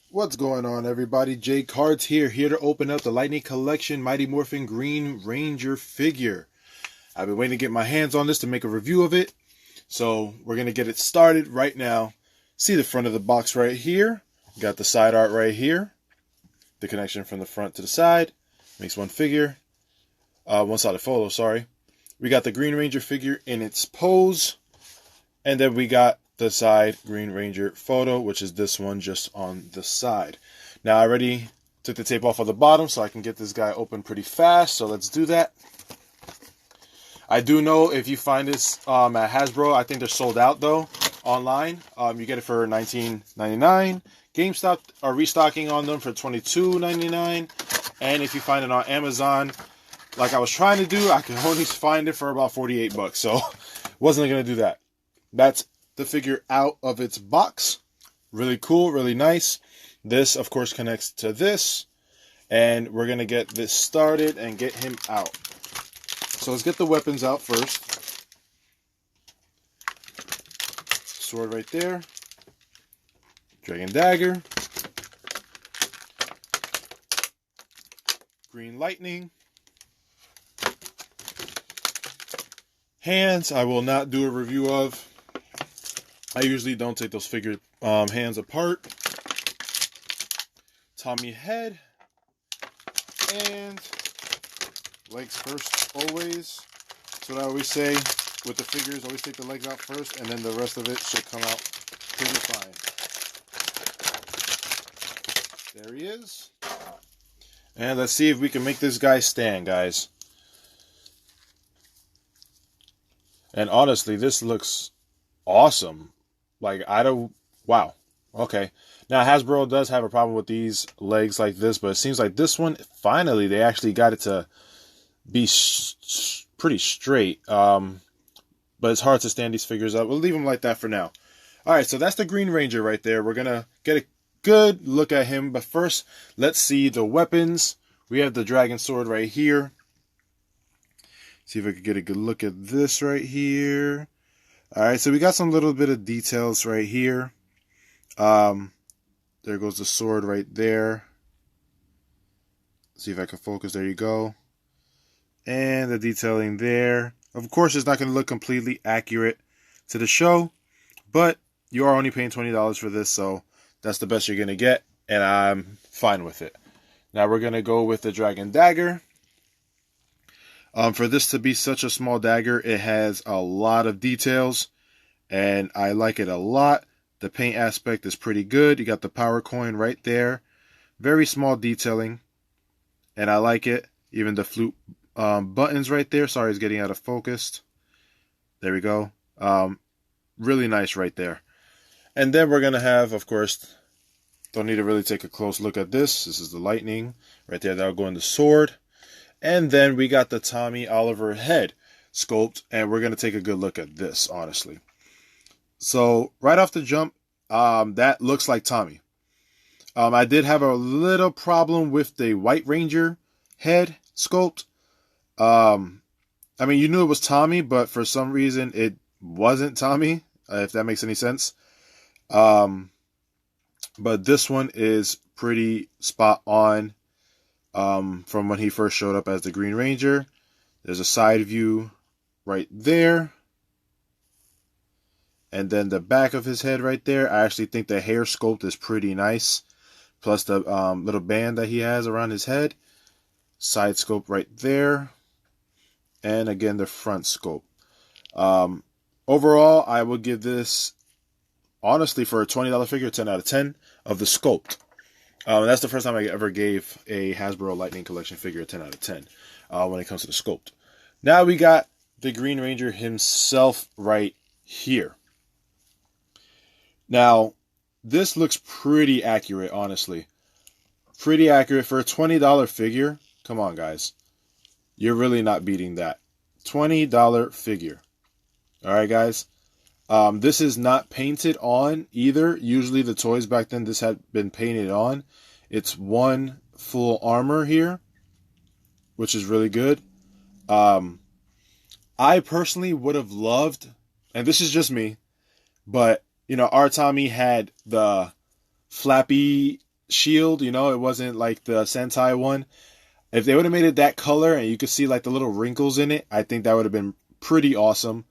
What's going on, everybody? Jay Cards here to open up the Lightning Collection Mighty Morphin Green Ranger figure. I've been waiting to get my hands on this to make a review of it, so we're going to get it started right now. See the front of the box right here. Got the side art right here. The connection from the front to the side. Makes one figure. One-sided photo, sorry. We got the Green Ranger figure in its pose. And then we got the side Green Ranger photo, which is this one just on the side. Now I already took the tape off of the bottom so I can get this guy open pretty fast, so let's do that. I do know if you find this at Hasbro, I think they're sold out though online. You get it for $19.99. GameStop are restocking on them for $22.99. And if you find it on Amazon, like I was trying to do, I could only find it for about 48 bucks. So wasn't going to do that. That's the figure out of its box. Really cool, really nice. This, of course, connects to this. And we're going to get this started and get him out. So let's get the weapons out first. Sword right there. Dragon Dagger. Green Lightning. Hands, I will not do a review of. I usually don't take those figure hands apart. Tommy head. And legs first, always. That's what I always say with the figures. Always take the legs out first, and then the rest of it should come out pretty fine. There he is. And let's see if we can make this guy stand, guys. And honestly, this looks awesome. Like, wow. Okay. Now, Hasbro does have a problem with these legs like this, but it seems like this one, finally, they actually got it to be pretty straight. But it's hard to stand these figures up. We'll leave them like that for now. All right, so that's the Green Ranger right there. We're going to get a good look at him. But first, let's see the weapons. We have the Dragon Sword right here. See if I could get a good look at this right here. All right, so we got some little bit of details right here. There goes the sword right there. See if I can focus. There you go. And the detailing there. Of course, it's not going to look completely accurate to the show, but you are only paying $20 for this, so that's the best you're going to get, and I'm fine with it. Now we're going to go with the Dragon Dagger. For this to be such a small dagger, it has a lot of details, and I like it a lot. The paint aspect is pretty good. You got the power coin right there. Very small detailing, and I like it. Even the flute buttons right there. Sorry, it's getting out of focus. There we go. Really nice right there. And then we're going to have, of course, don't need to really take a close look at this. This is the lightning right there. That'll go in the sword. And then we got the Tommy Oliver head sculpt, and we're going to take a good look at this, honestly. So, right off the jump, that looks like Tommy. I did have a little problem with the White Ranger head sculpt. I mean, you knew it was Tommy, but for some reason it wasn't Tommy, if that makes any sense. But this one is pretty spot on. From when he first showed up as the Green Ranger. There's a side view right there. And then the back of his head right there. I actually think the hair sculpt is pretty nice. Plus the little band that he has around his head. Side sculpt right there. And again, the front sculpt. Overall, I would give this, honestly, for a $20 figure, 10 out of 10 of the sculpt. That's the first time I ever gave a Hasbro Lightning Collection figure a 10 out of 10 when it comes to the sculpt. Now we got the Green Ranger himself right here. Now, this looks pretty accurate, honestly. Pretty accurate for a $20 figure. Come on, guys. You're really not beating that. $20 figure. All right, guys. This is not painted on either. Usually the toys back then, this had been painted on. It's one full armor here, which is really good. I personally would have loved, and this is just me, but, you know, our Tommy had the flappy shield, you know, it wasn't like the Sentai one. If they would have made it that color and you could see like the little wrinkles in it, I think that would have been pretty awesome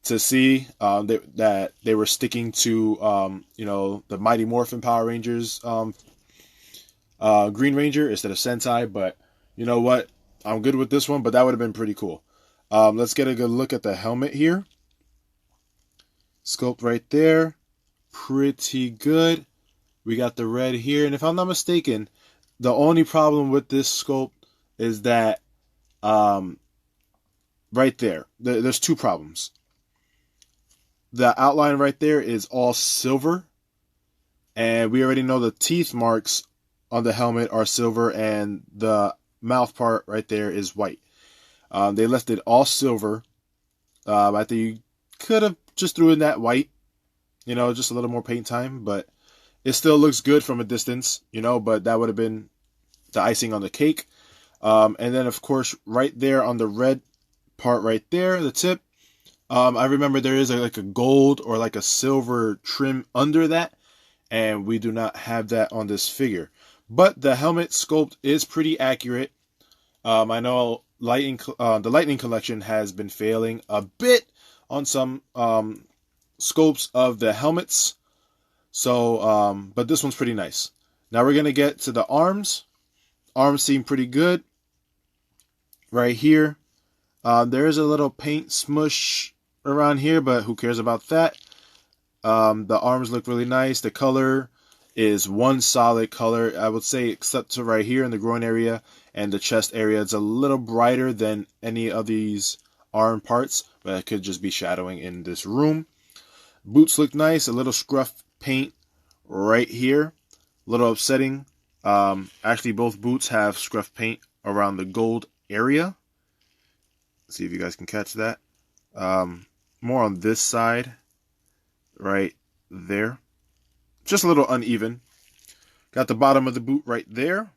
to see. That they were sticking to, you know, the Mighty Morphin Power Rangers Green Ranger instead of Sentai. But you know what? I'm good with this one, but that would have been pretty cool. Let's get a good look at the helmet here. Sculpt right there. Pretty good. We got the red here. And if I'm not mistaken, the only problem with this sculpt is that right there, there's two problems. The outline right there is all silver. And we already know the teeth marks on the helmet are silver and the mouth part right there is white. They left it all silver. I think you could have just threw in that white, you know, just a little more paint time, but it still looks good from a distance, you know, but that would have been the icing on the cake. And then, of course, right there on the red part right there, the tip, I remember there is like a gold or like a silver trim under that, and we do not have that on this figure. But the helmet sculpt is pretty accurate. I know the Lightning Collection has been failing a bit on some sculpts of the helmets. So, but this one's pretty nice. Now we're going to get to the arms. Arms seem pretty good. Right here. There is a little paint smush around here, but who cares about that? The arms look really nice. The color is one solid color, I would say, except to right here in the groin area and the chest area. It's a little brighter than any of these arm parts, but it could just be shadowing in this room. Boots look nice. A little scruff paint right here. A little upsetting. Actually, both boots have scruff paint around the gold area. Let's see if you guys can catch that. More on this side, right there. Just a little uneven. Got the bottom of the boot right there.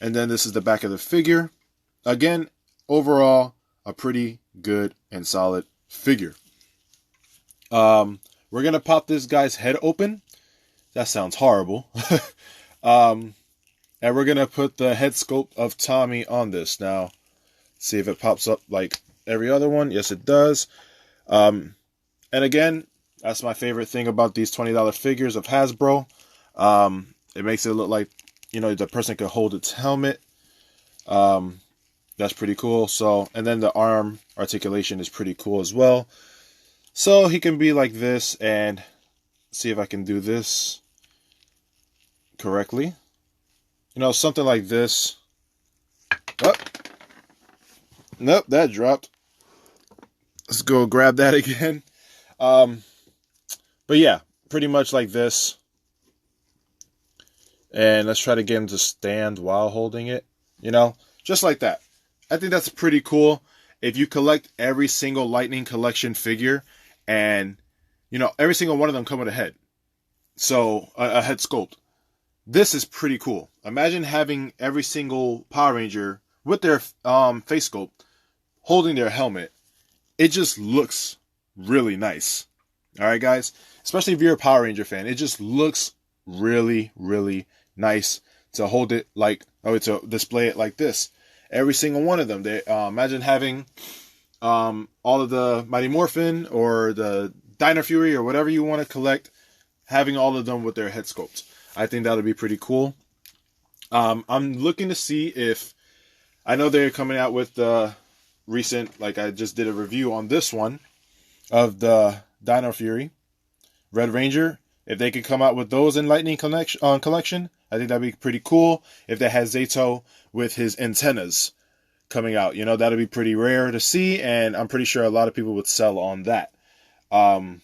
And then this is the back of the figure. Again, overall, a pretty good and solid figure. We're going to pop this guy's head open. That sounds horrible. And we're going to put the head sculpt of Tommy on this. Now, see if it pops up like every other one. Yes, it does. And again, that's my favorite thing about these $20 figures of Hasbro. It makes it look like, you know, the person could hold its helmet. That's pretty cool. So, and then the arm articulation is pretty cool as well. So he can be like this, and see if I can do this correctly. You know, something like this. Oh. Nope, that dropped. Let's go grab that again. But yeah, pretty much like this. And let's try to get him to stand while holding it. You know, just like that. I think that's pretty cool. If you collect every single Lightning Collection figure, and, you know, every single one of them come with a head. So, a head sculpt. This is pretty cool. Imagine having every single Power Ranger with their face sculpt holding their helmet. It just looks really nice. Alright, guys? Especially if you're a Power Ranger fan. It just looks really, really nice to hold it like, to display it like this. Every single one of them. They imagine having all of the Mighty Morphin or the Dino Fury or whatever you want to collect, having all of them with their head sculpts. I think that would be pretty cool. I'm looking to see if, I know they're coming out with the recent, like I just did a review on this one of the Dino Fury Red Ranger. If they could come out with those in Lightning Collection, I think that'd be pretty cool. If they had Zato with his antennas coming out, you know, that'd be pretty rare to see, and I'm pretty sure a lot of people would sell on that. And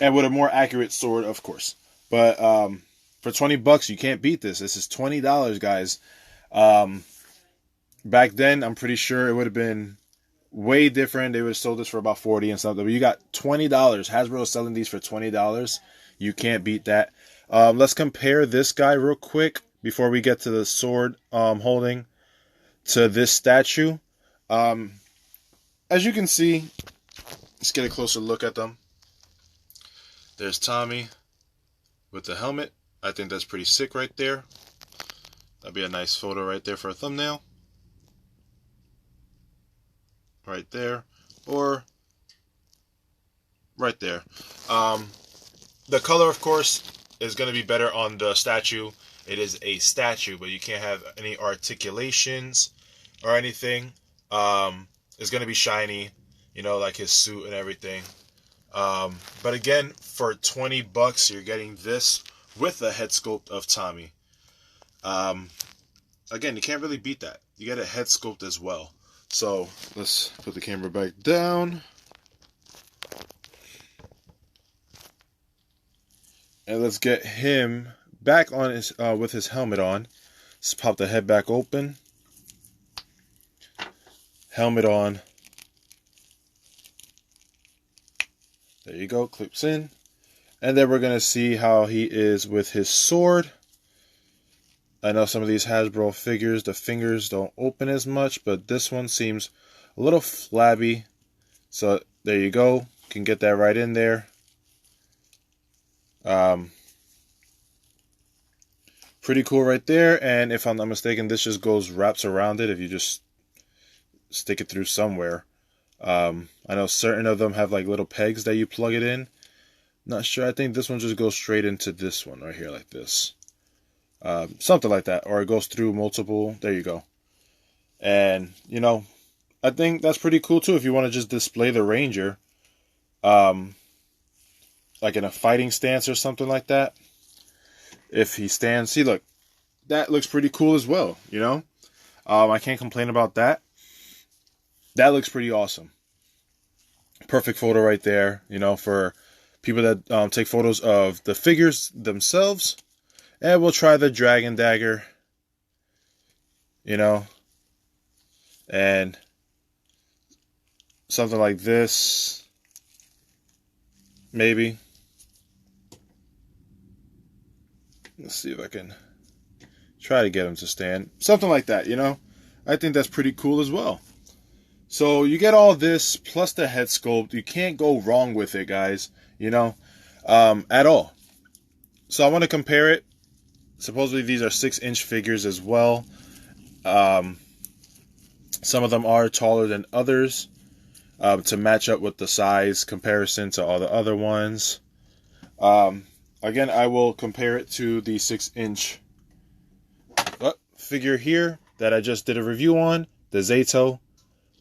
with a more accurate sword, of course. But for $20, you can't beat this. This is $20, guys. Back then, I'm pretty sure it would have been way different. They would have sold this for about $40 and something. But you got $20. Hasbro is selling these for $20. You can't beat that. Let's compare this guy real quick before we get to the sword holding to this statue. As you can see, let's get a closer look at them. There's Tommy. with the helmet. I think that's pretty sick right there. That'd be a nice photo right there for a thumbnail. Right there. Or right there. The color, of course, is going to be better on the statue. It is a statue, but you can't have any articulations or anything. It's going to be shiny, you know, like his suit and everything. But again, for 20 bucks, you're getting this with a head sculpt of Tommy. Again, you can't really beat that. You get a head sculpt as well. So let's put the camera back down. And let's get him back on his with his helmet on. Let's pop the head back open. Helmet on. There you go, clips in. And then we're going to see how he is with his sword. I know some of these Hasbro figures, the fingers don't open as much, but this one seems a little flabby. So there you go. Can get that right in there. Pretty cool right there. And if I'm not mistaken, this just wraps around it if you just stick it through somewhere. I know certain of them have like little pegs that you plug it in. Not sure. I think this one just goes straight into this one right here like this. Something like that. Or it goes through multiple. There you go. And, you know, I think that's pretty cool too if you want to just display the Ranger. Like in a fighting stance or something like that. If he stands, see, look, that looks pretty cool as well, you know. I can't complain about that. That looks pretty awesome. Perfect photo right there, you know, for people that take photos of the figures themselves. And we'll try the Dragon Dagger, you know, and something like this, maybe. Let's see if I can try to get him to stand. Something like that, you know. I think that's pretty cool as well. So you get all this plus the head sculpt. You can't go wrong with it, guys, you know, at all. So I want to compare it. Supposedly these are 6-inch figures as well. Some of them are taller than others to match up with the size comparison to all the other ones. Again, I will compare it to the 6-inch figure here that I just did a review on, the Zato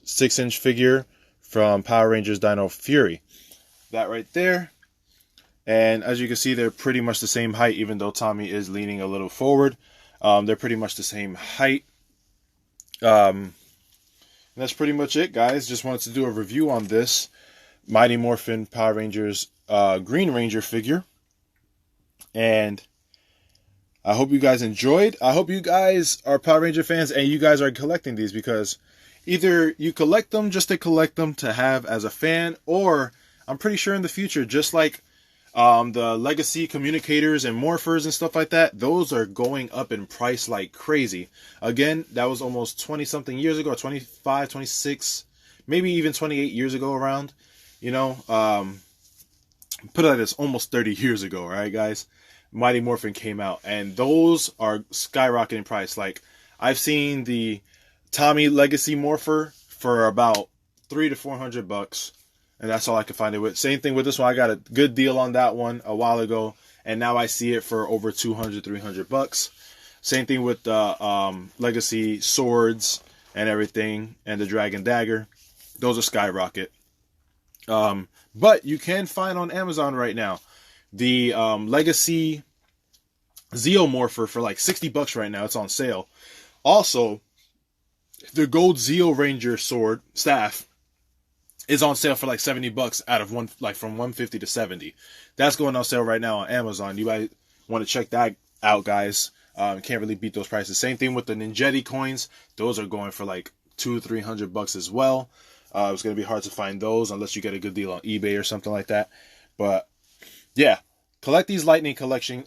6-inch figure from Power Rangers Dino Fury. That right there. And as you can see, they're pretty much the same height, even though Tommy is leaning a little forward. They're pretty much the same height. And that's pretty much it, guys. Just wanted to do a review on this Mighty Morphin Power Rangers Green Ranger figure. And I hope you guys enjoyed. I hope you guys are Power Ranger fans and you guys are collecting these, because either you collect them just to collect them to have as a fan, or I'm pretty sure in the future, just like the legacy communicators and morphers and stuff like that, those are going up in price like crazy. Again, that was almost 20 something years ago, 25, 26, maybe even 28 years ago around, you know. Put it like this, almost 30 years ago, right, guys? Mighty Morphin came out, and those are skyrocketing price. Like, I've seen the Tommy Legacy Morpher for about $300 to $400, and that's all I could find it with. Same thing with this one. I got a good deal on that one a while ago, and now I see it for over $200, $300. Same thing with the Legacy swords and everything, and the Dragon Dagger. Those are skyrocket. But you can find on Amazon right now the Legacy Zeomorpher for like $60 right now. It's on sale. Also, the Gold Zeo Ranger sword staff is on sale for like $70 out of one, like from $150 to $70. That's going on sale right now on Amazon. You might want to check that out, guys. Can't really beat those prices. Same thing with the Ninjetti coins. Those are going for like $200 to $300 as well. It's going to be hard to find those unless you get a good deal on eBay or something like that. But yeah, collect these Lightning collection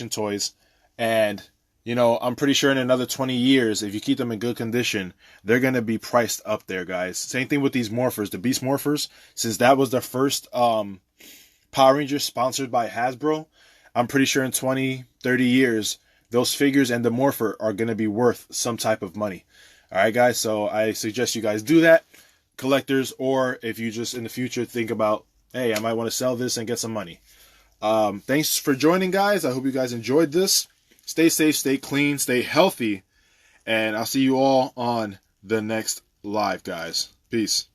toys, and you know, I'm pretty sure in another 20 years, if you keep them in good condition, they're going to be priced up there, guys. Same thing with these morphers, the Beast Morphers. Since that was the first Power Rangers sponsored by Hasbro, I'm pretty sure in 20, 30 years, those figures and the Morpher are going to be worth some type of money. All right, guys. So I suggest you guys do that, collectors, or if you just in the future think about, hey, I might want to sell this and get some money. Thanks for joining, guys. I hope you guys enjoyed this. Stay safe, stay clean, stay healthy, and I'll see you all on the next live, guys. Peace.